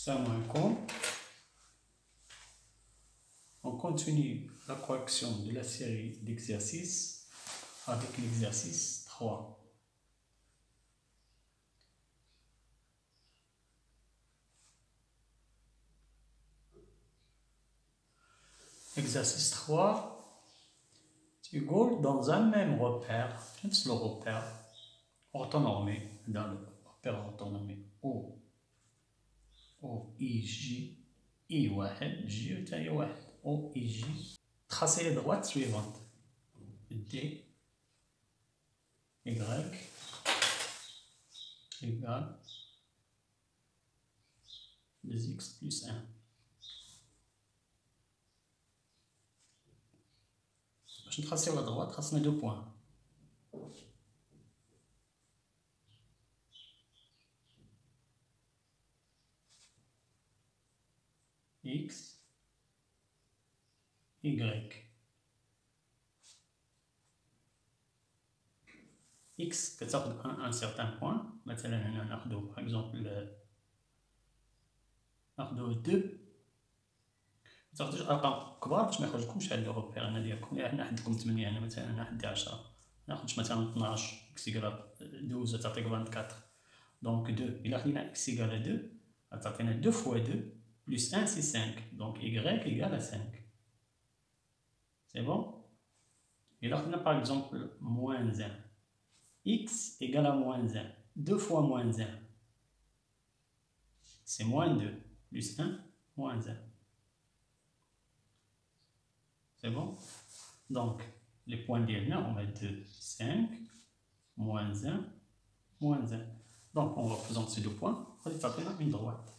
Salam alaikum. On continue la correction de la série d'exercices avec l'exercice 3. Exercice 3, tu gaules dans un même repère, le repère orthonormé, dans le repère orthonormé O, I, J, I1, J, I1, O, I, J. Tracez les droites suivantes. D, Y, égale 2x plus 1. Je trace sur la droite, trace mes deux points. X, Y. X كتاخد un certain point. مثلا هنا ناخدو par exemple ناخدو 2. متاخدوش ارقام كبار باش ما يخرجلكمش هاد الروبير هنا ديالكم. هنا عندكم 8 هنا مثلا هنا عندي 10. ناخدش مثلا 12 x égale 12 تعطيك 24. دونك 2 إلا خدينا x égale 2 غتعطينا 2 fois 2 plus 1 c'est 5. Donc y égale à 5. C'est bon? Et là, on a par exemple moins 1. X égale à moins 1. 2 fois moins 1. C'est moins 2. Plus 1, moins 1. C'est bon? Donc, les points diagonaux, on met 2, 5, moins 1, moins 1. Donc, on représente ces deux points. On va faire une droite.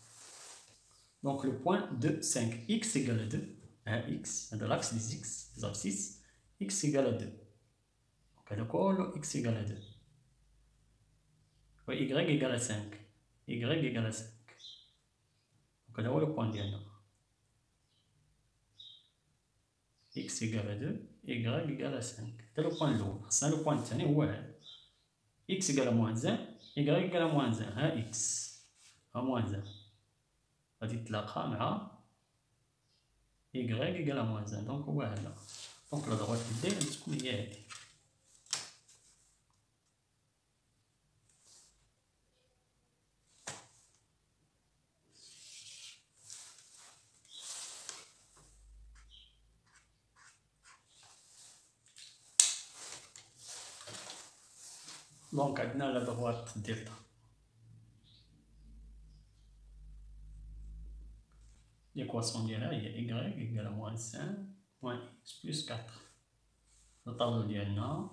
Donc, le point 2, 5. X égale à 2. X, de l'axe des X, des abscisses. X égale à 2. Donc, le col, X égale à 2. Y égale à 5. Y égale à 5. Donc, là, le point diagonal. X égale à 2. Y égale à 5. C'est le point lourd. C'est le point tenu. Ouais. X égale à moins 1. Y égale à moins 1. X à moins 1. غادي تلاقى مع y égale à moins 1. Donc, voilà. Donc, la droite ديالي تكون هي هادي. Donc, عندنا la droite delta. L'équation ديالها هي y égale à moins 5 moins x plus 4. Le tableau ديالنا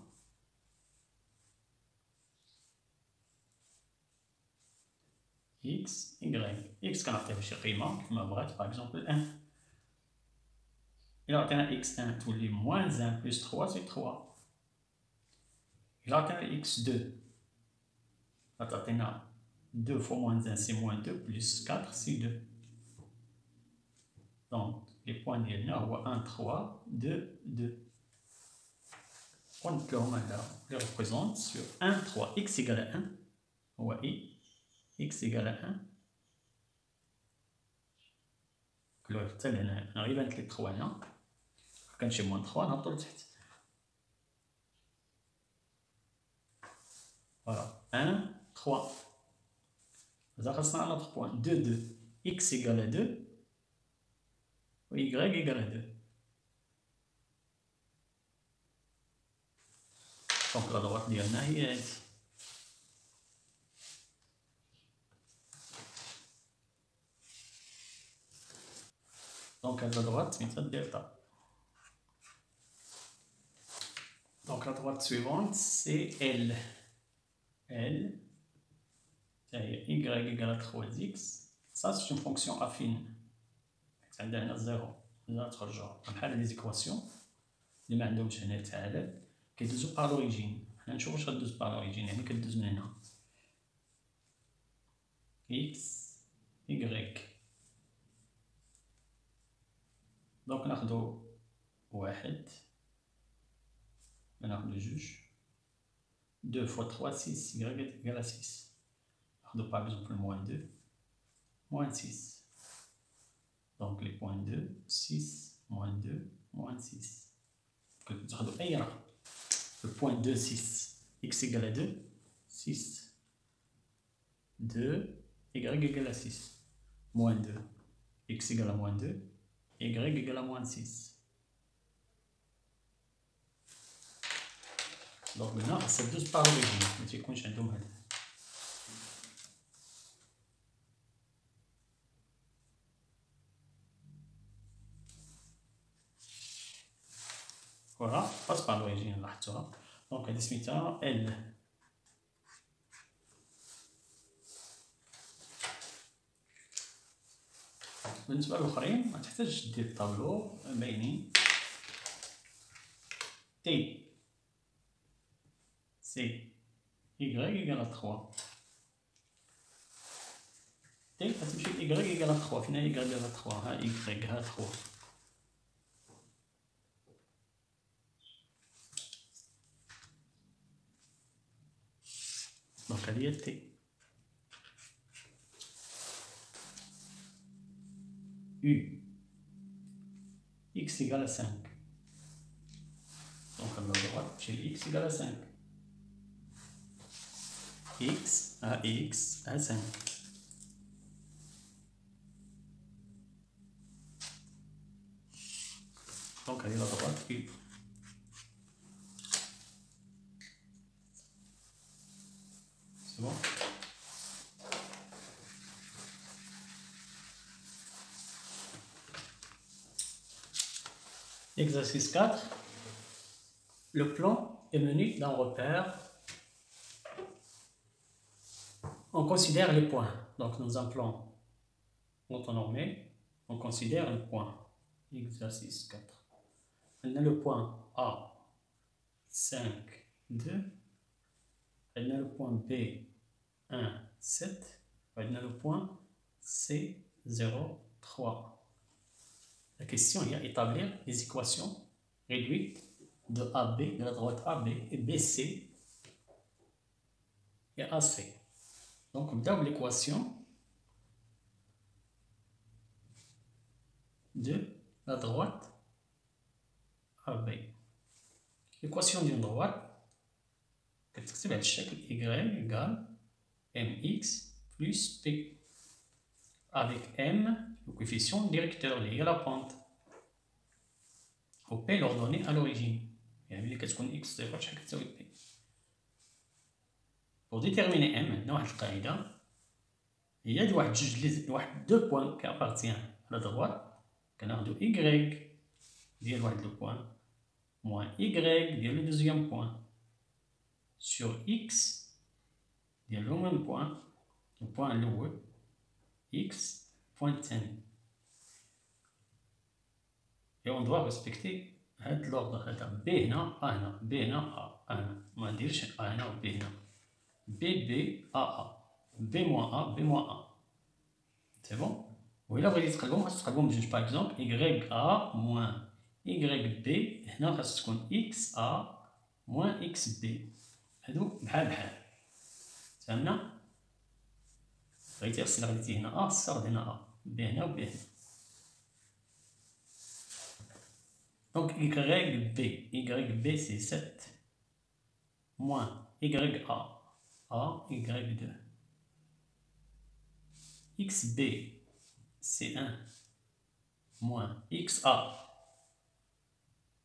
x, y. x كنعطيه شي قيمة كيما بغات par exemple 1. إلا عطينا x1 تولي moins 1 plus 3 c'est 3. إلا عطينا x2 غتعطينا 2 fois moins 1 c'est moins 2 plus 4 c'est 2. Donc, les points diagonaux, on voit 1, 3, 2, 2. On les représente sur 1, 3. X égale à 1. On voit I. X égale à 1. On arrive avec les 3 là. Quand j'ai moins 3, on a le 7. Voilà. 1, 3. Nous avons un autre point. 2, 2. X égale à 2. Y égale à 2. Donc la droite ديالنا هي هادي. Donc à la droite سميتها delta. Donc la droite suivante c'est L. L, c'est y égale à 3x. Ça c'est une fonction affine. عندنا هنا 0 لا ترجعوا بحال لي زيكواسيون اللي ما عندهمش هنا تعادل كيدوزو بار لوريجين. حنا نشوفو واش غدوز بار لوريجين يعني كدوز من هنا اكس y. دونك ناخدو 1 ناخدو 2 2 fois 3 6 y égale à 6. ناخدو par exemple moins 2 moins 6. Donc les points 2, 6, moins 2, moins 6. Le point 2, 6. X égale à 2, 6. 2, Y égale à 6. Moins 2. X égale à moins 2, Y égale à moins 6. Donc maintenant, c'est 12 par l'origine. ما تيكونش عندهم هذا. Voilà, passe par l'origine لاحظتوها. دونك هذه سميتها L. بالنسبة للآخرين ما تحتاجش دير الطابلو باينين. T C Y égale à 3. T غتمشي Y égale à 3. فين Y égale à 3؟ ها Y ها 3. دونك هذه هي T. U X égale à 5. Donc à droite, j'ai X égale à 5. X à 5. Donc allez à droite, U. C'est bon? Exercice 4. Le plan est menu d'un repère. On considère les points. Donc, dans un plan orthonormé, on considère les points. Exercice 4. On a le point A, 5, 2. On a le point B, 1, 7. On a le point C, 0, 3. La question est d'établir les équations réduites de AB, de la droite AB, et BC et AC. Donc, on donne l'équation de la droite AB. L'équation d'une droite, c'est le chèque Y égale MX plus P. Avec M, le coefficient directeur lié à la pente. Au P l'ordonnée à l'origine. يعني ملي كتكون X صفر شحال كتساوي P. Pour déterminer M, maintenant واحد القاعدة هي واحد دو بوان qui appartient à la droite كناخدو Y ديال واحد لو بوان moins Y ديال le deuxième point sur X ديال le même point le point الأول X point n. Et on doit respecter l'ordre. B هنا A هنا B هنا A هنا ما نديرش A هنا و B هنا B B A A B moins A B moins A. C'est bon. وإلا بغيتي تقلبهم خاص تقلبهم بجوج. Par exemple Y A moins Y B هنا خاص تكون X A moins X B. هادو بحال بحال. فهمنا؟ بغيتي غسل غديتي هنا A صاد هنا A B هنا و B هنا. Donc YB c'est 7 moins YA AY2. XB c'est 1 moins XA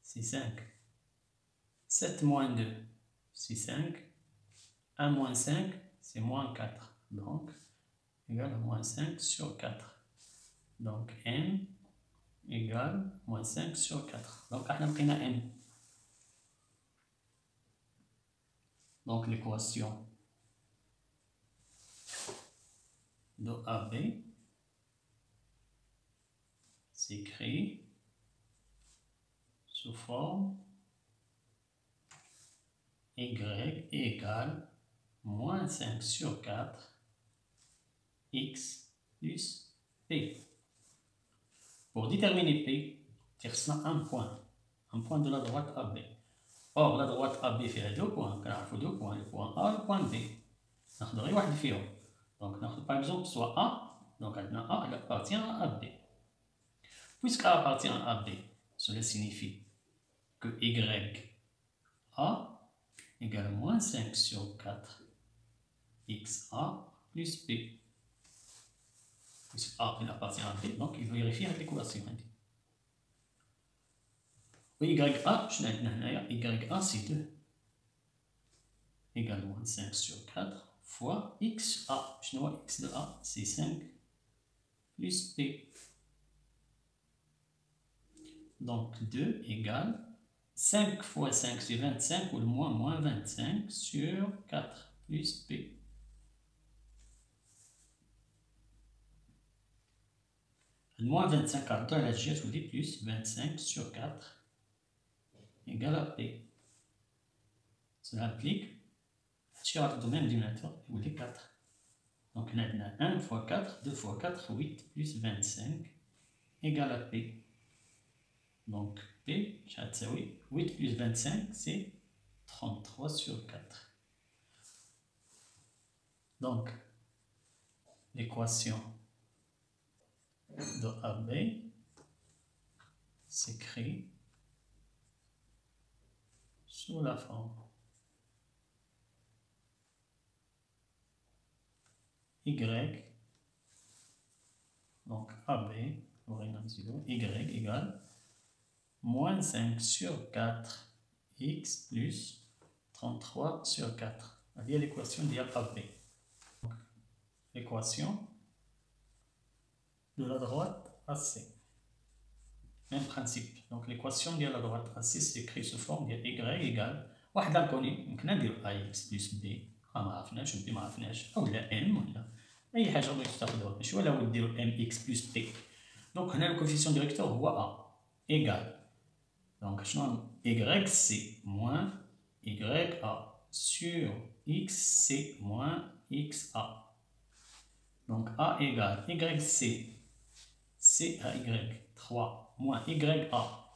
c'est 5. 7 moins 2 c'est 5. 1 moins 5 c'est moins 4. Donc égale à moins 5 sur 4. Donc M égale moins 5 sur 4. Donc, on a M. Donc, l'équation de AB s'écrit sous forme Y égale moins 5 sur 4 X plus P. Pour déterminer P, ترسنا un point de la droite AB. Or, la droite AB fait deux points. كنعرفو deux points, le point A et le point B. ناخدو غير واحد فيهم. Donc, ناخدو par exemple soit A. Donc, عندنا A, elle appartient à AB. Puisque A appartient à B, cela signifie que YA égale moins 5 sur 4 XA plus B. Puisque A il appartient à B, donc il vérifie avec l'équation. YA, YA c'est 2 égale moins 5 sur 4 fois XA. X de A c'est 5 plus B. Donc 2 égale 5 fois 5 c'est 25 ou le moins 25 sur 4 plus B. Le moins 25 à la G, je vous dis plus 25 sur 4 égale à P. Cela implique sur le domaine du dénominateur, vous voulez 4. Donc on a 1 fois 4, 2 fois 4, 8 plus 25 égale à P. Donc P, 8 plus 25, c'est 33 sur 4. Donc, l'équation de AB s'écrit sous la forme Y, donc AB, Y égale moins 5 sur 4 x plus 33 sur 4. Il y a l'équation d'AB. L'équation de la droite AC. Même principe. Donc l'équation de la droite AC s'écrit sous forme de Y égale واحد inconnue. ممكن نديرو AX plus B. ما عرفناش B ما عرفناش. أو لا M ولا أي حاجة بغيتو تاخدوها. ماشي ولا نديرو MX plus B. Donc هنا الكوفيسيون ديريكتور هو A. Égal. Donc شنو YC moins YA sur XC moins XA. Donc A égale YC, C à Y, 3, moins YA,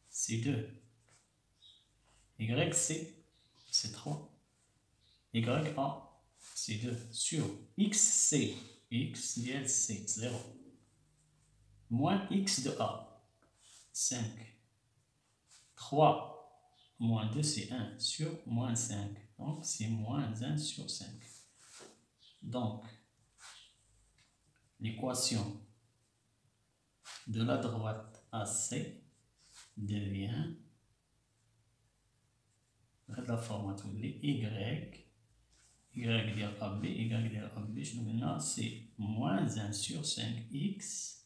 c'est 2. YC, c'est 3. YA, c'est 2. Sur XC, X égale C, 0. Moins X de A, 5. 3 moins 2, c'est 1 sur moins 5. Donc, c'est moins 1 sur 5. Donc, l'équation de la droite AC devient la forme Y dire AB, Y dire AB, maintenant c'est moins 1 sur 5x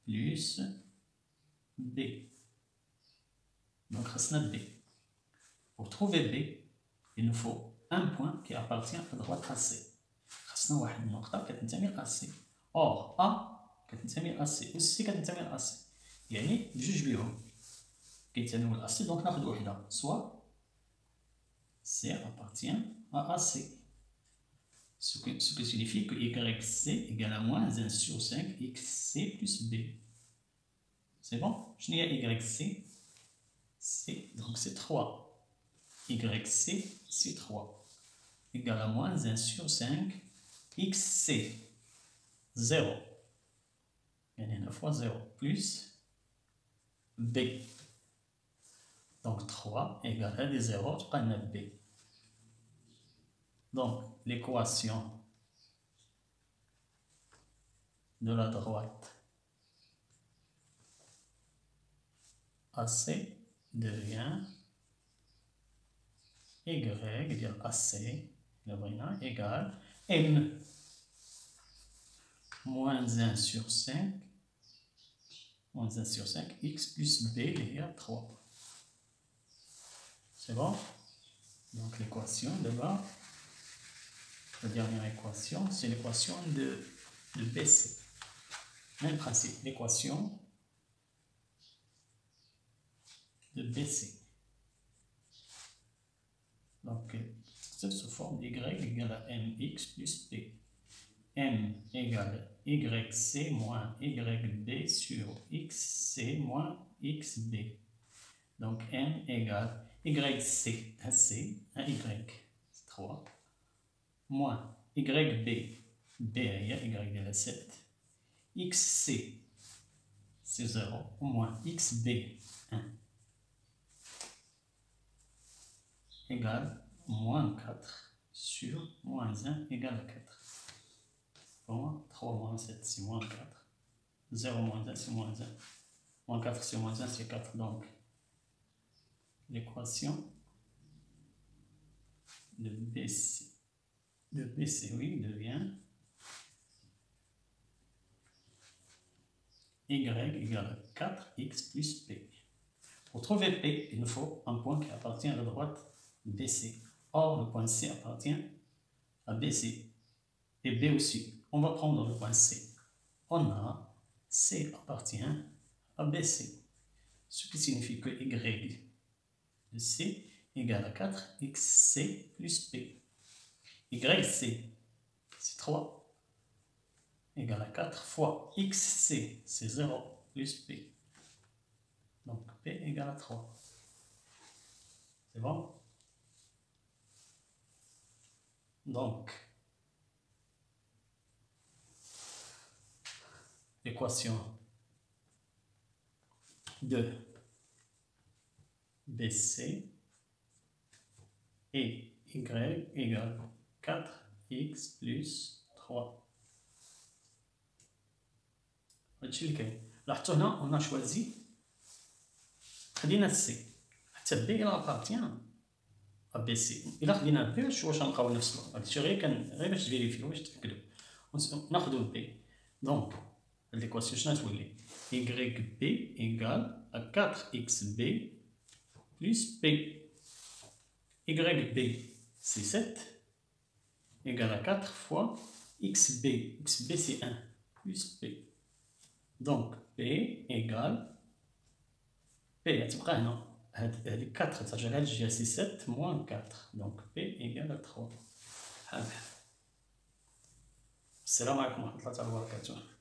plus B. Donc, c'est B. Pour trouver B, il nous faut un point qui appartient à la droite AC. خاصنا واحد النقطة كتنتمي لأسي. Or A كتنتمي لأسي و C كتنتمي لأسي. يعني بجوج بيهم كينتميو لأسي، دونك ناخد وحدة. Soit C appartient à AC. Ce qui signifie que YC égale à moins 1 sur 5 XC plus B. C'est bon? Je n'ai YC. C, donc c'est 3. YC, c'est 3. Égale à moins 1 sur 5. XC, 0. Il y a 9 fois 0. Plus B. Donc 3 égale à des 0. Tu prends B. Donc l'équation de la droite AC devient Y dire AC égale M moins 1 sur 5 x plus B égale 3. C'est bon? Donc l'équation de bas, la dernière équation, c'est l'équation de BC. Même principe, l'équation de BC. Donc, c'est sous forme d'y égale à mx plus b. M égale yc moins yb sur xc moins xb. Donc, m égale yc à c à y, c'est 3, moins yb, b à y égale à 7, xc, c'est 0, moins xb 1 égale moins 4 sur moins 1 égale 4. Bon, 3 moins 7, c'est moins 4. 0 moins 1, c'est moins 1. Moins 4 sur moins 1, c'est 4. Donc, l'équation de BC, oui, devient y égale 4x plus p. Pour trouver p, il nous faut un point qui appartient à la droite BC. Or, le point C appartient à BC et B aussi. On va prendre le point C. On a C appartient à BC, ce qui signifie que y de C égale à 4xc plus p. YC, c'est 3, égale à 4 fois xc, c'est 0 plus p. Donc p égale à 3. C'est bon? Donc, l'équation de BC et y égale 4x plus 3. هادشي اللي كاين. لاحظتوا هنا on a choisi خدينا السي حتى بي إلا ابارتيان ا بي سي. إلا خدينا بي واش غنلقاو نفس الوضع. هادشي غير باش تفيريفيو باش تأكدو. ناخدو بي. دونك هاد ليكواسيون شنو غتولي؟ y b égale à 4xb plus p. YB, c'est 7, égale à 4 fois XB. XB, c'est 1, plus P. Donc, P égale... P, elle est 4, ça j'ai 7 moins 4. Donc, P égale à 3. Salam alaikum wa rahmatullahi wa barakatuh.